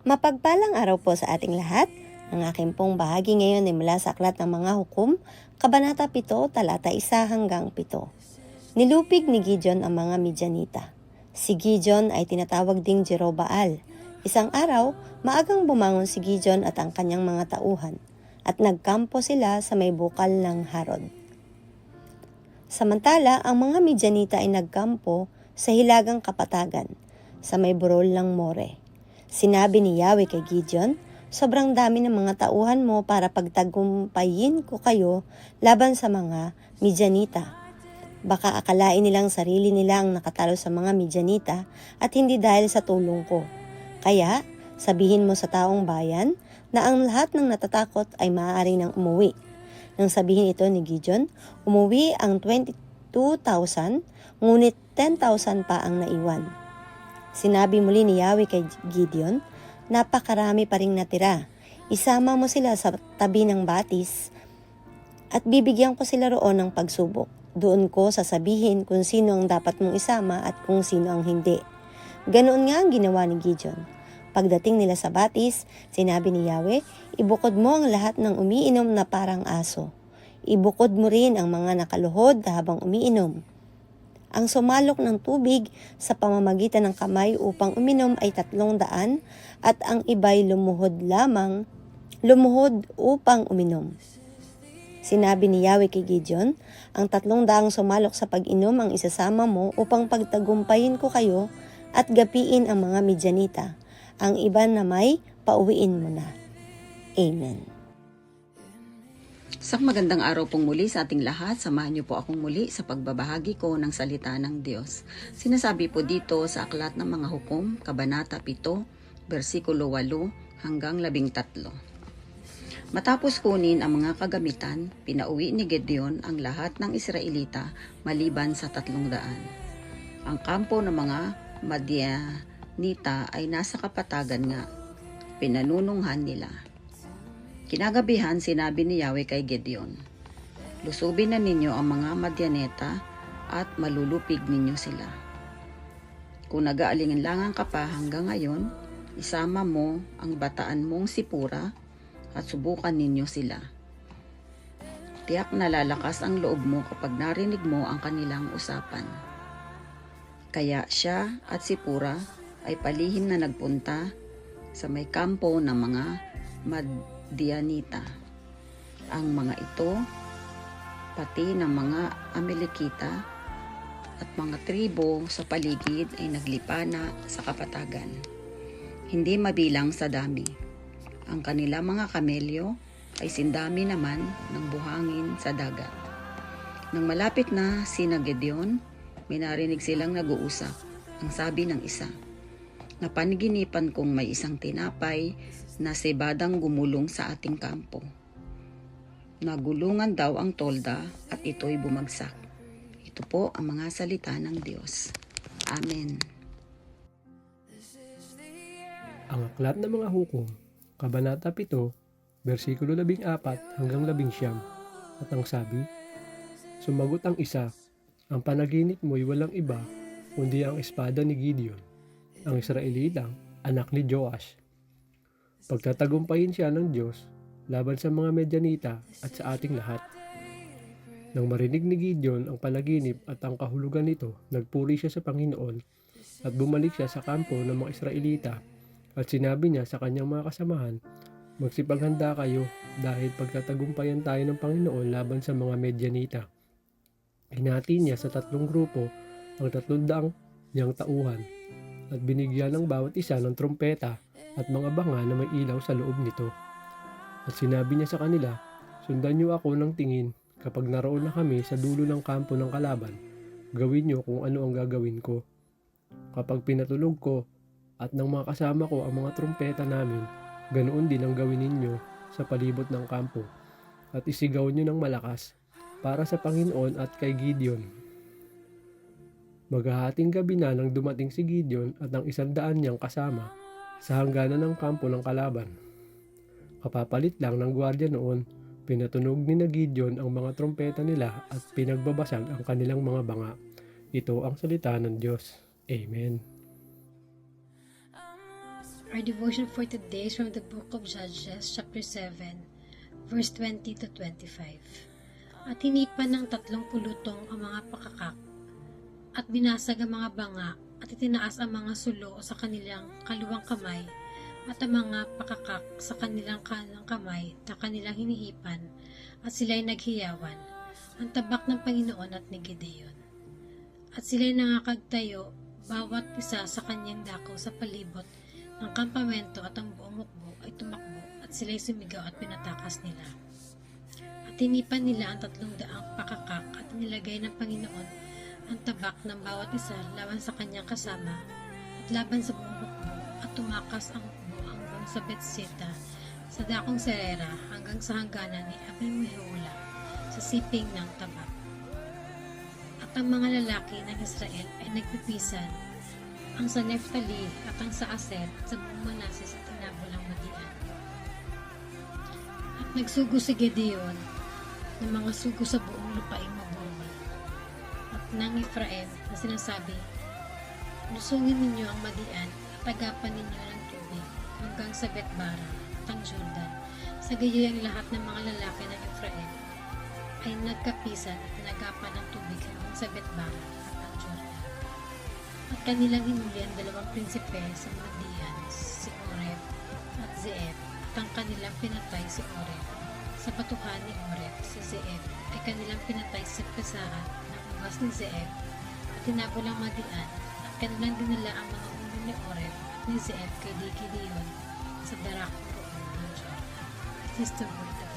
Mapagpalang araw po sa ating lahat. Ang aking pong bahagi ngayon ay mula sa Aklat ng Mga Hukom, Kabanata 7, Talata 1 hanggang 7. Nilupig ni Gideon ang mga Midyanita. Si Gideon ay tinatawag ding Jerubbaal. Isang araw, maagang bumangon si Gideon at ang kanyang mga tauhan, at nagkampo sila sa may bukal ng Harod. Samantala, ang mga Midyanita ay nagkampo sa hilagang kapatagan, sa may burol ng More. Sinabi ni Yahweh kay Gideon, "Sobrang dami ng mga tauhan mo para pagtagumpayin ko kayo laban sa mga Midyanita. Baka akalain nilang sarili nila ang nakatalo sa mga Midyanita at hindi dahil sa tulong ko. Kaya, sabihin mo sa taong bayan na ang lahat ng natatakot ay maaari nang umuwi." Nang sabihin ito ni Gideon, umuwi ang 22,000, ngunit 10,000 pa ang naiwan. Sinabi muli ni Yahweh kay Gideon, "Napakarami pa ring natira. Isama mo sila sa tabi ng batis at bibigyan ko sila roon ng pagsubok. Doon ko sasabihin kung sino ang dapat mong isama at kung sino ang hindi." Ganoon nga ang ginawa ni Gideon. Pagdating nila sa batis, sinabi ni Yahweh, "Ibukod mo ang lahat ng umiinom na parang aso. Ibukod mo rin ang mga nakaluhod habang umiinom. Ang sumalok ng tubig sa pamamagitan ng kamay upang uminom ay 300 at ang iba'y lumuhod upang uminom." Sinabi ni Yahweh kay Gideon, "Ang 300 sumalok sa pag-inom ang isasama mo upang pagtagumpayin ko kayo at gapiin ang mga Midyanita. Ang iba na may pauwiin mo na." Amen. Isang magandang araw pong muli sa ating lahat. Samahan niyo po akong muli sa pagbabahagi ko ng salita ng Diyos. Sinasabi po dito sa Aklat ng Mga Hukom, Kabanata 7, versikulo 8 hanggang 13. Matapos kunin ang mga kagamitan, pinauwi ni Gideon ang lahat ng Israelita maliban sa 300. Ang kampo ng mga Madyanita ay nasa kapatagan nga. Pinanununghan nila. Kinagabihan, sinabi ni Yahweh kay Gideon, "Lusubin na ninyo ang mga Madyaneta at malulupig ninyo sila. Kung nag-aalinlangan ka pa hanggang ngayon, isama mo ang bataan mong si Pura at subukan ninyo sila. Tiyak na lalakas ang loob mo kapag narinig mo ang kanilang usapan." Kaya siya at si Pura ay palihim na nagpunta sa may kampo ng mga Madyanita. Ang mga ito, pati ng mga Amalekita at mga tribo sa paligid ay naglipana sa kapatagan. Hindi mabilang sa dami. Ang kanilang mga kamelyo ay sindami naman ng buhangin sa dagat. Nang malapit na sina Gideon, may narinig silang nag-uusap. Ang sabi ng isa, "Napaniginipan kong may isang tinapay na sebadang gumulong sa ating kampo. Nagulungan daw ang tolda at ito'y bumagsak." Ito po ang mga salita ng Diyos. Amen. Ang Aklat ng Mga Hukom, Kabanata 7, versikulo 14 hanggang 19. At ang sabi, sumagot ang isa, "Ang panaginip mo'y walang iba, kundi ang espada ni Gideon, ang Israelitang anak ni Joash. Pagtatagumpayin siya ng Diyos laban sa mga Midyanita at sa ating lahat." Nang marinig ni Gideon ang panaginip at ang kahulugan nito, nagpuri siya sa Panginoon at bumalik siya sa kampo ng mga Israelita at sinabi niya sa kanyang mga kasamahan, "Magsipaghanda kayo dahil pagtatagumpayan tayo ng Panginoon laban sa mga Midyanita." Hinati niya sa 3 grupo ang 300 niyang tauhan at binigyan ng bawat isa ng trompeta at mga banga na may ilaw sa loob nito. At sinabi niya sa kanila, "Sundan niyo ako ng tingin. Kapag naroon na kami sa dulo ng kampo ng kalaban, gawin niyo kung ano ang gagawin ko. Kapag pinatulog ko at ng mga kasama ko ang mga trompeta namin, ganoon din ang gawin ninyo sa palibot ng kampo at isigaw niyo ng malakas para sa Panginoon at kay Gideon." Maghahating gabi na nang dumating si Gideon at ang 100 niyang kasama sa hangganan ng kampo ng kalaban. Kapapalit lang ng gwardiya noon, pinatunog ni na Gideon ang mga trompeta nila at pinagbabasag ang kanilang mga banga. Ito ang salita ng Diyos. Amen. Our devotion for today is from the book of Judges, chapter 7, verse 20 to 25. At hinipan ng 30 tong ang mga pakakak, at binasag ang mga banga, at itinaas ang mga sulo sa kanilang kaluwang kamay, at ang mga pakakak sa kanilang kanang kamay na kanilang hinihipan, at sila'y naghiyawan, ang tabak ng Panginoon at ni Gideon. At sila'y nangakagtayo, bawat isa sa kanyang dako sa palibot ng kampamento, at ang buong hukbo ay tumakbo, at sila'y sumigaw at pinatakas nila. At hinipan nila ang 300 pakakak, at nilagay ng Panginoon ang tabak ng bawat isa laban sa kanyang kasama, at laban sa buong hukbo, at tumakas ang hukbo hanggang sa Betseta, sa dakong Serera, hanggang sa hangganan ni Abel-Mehola, sa siping ng tabak. At ang mga lalaki ng Israel ay nagpipisan, ang sa Neftali at ang sa Aser at sa buong Manases at tinabolang Madian. At nagsugo si Gideon ng mga sugo sa buong lupaing mabunga. At ng Ephraim na sinasabi, lusungin ninyo ang Madian at agapan ninyo ng tubig hanggang sa Betbara at ang Jordan. Sa gayoy ang lahat ng mga lalaki ng Ephraim ay nagkapisan at nagapan ng tubig hanggang sa Betbara at ang Jordan. At kanilang hinuli ang 2 prinsipe sa Madian, si Oreb at Zeeb, at ang kanilang pinatay si Oreb. Sa batuhan ni Oreb, si Zeeb ay kanilang pinatay sa pesahan ng ugas ni Zeeb, at tinabolang Madian, at kanilang dinala ang mga ulo ni Oreb at ni Zeeb kay Gideon sa darakong roon ng Jordan. It is the word of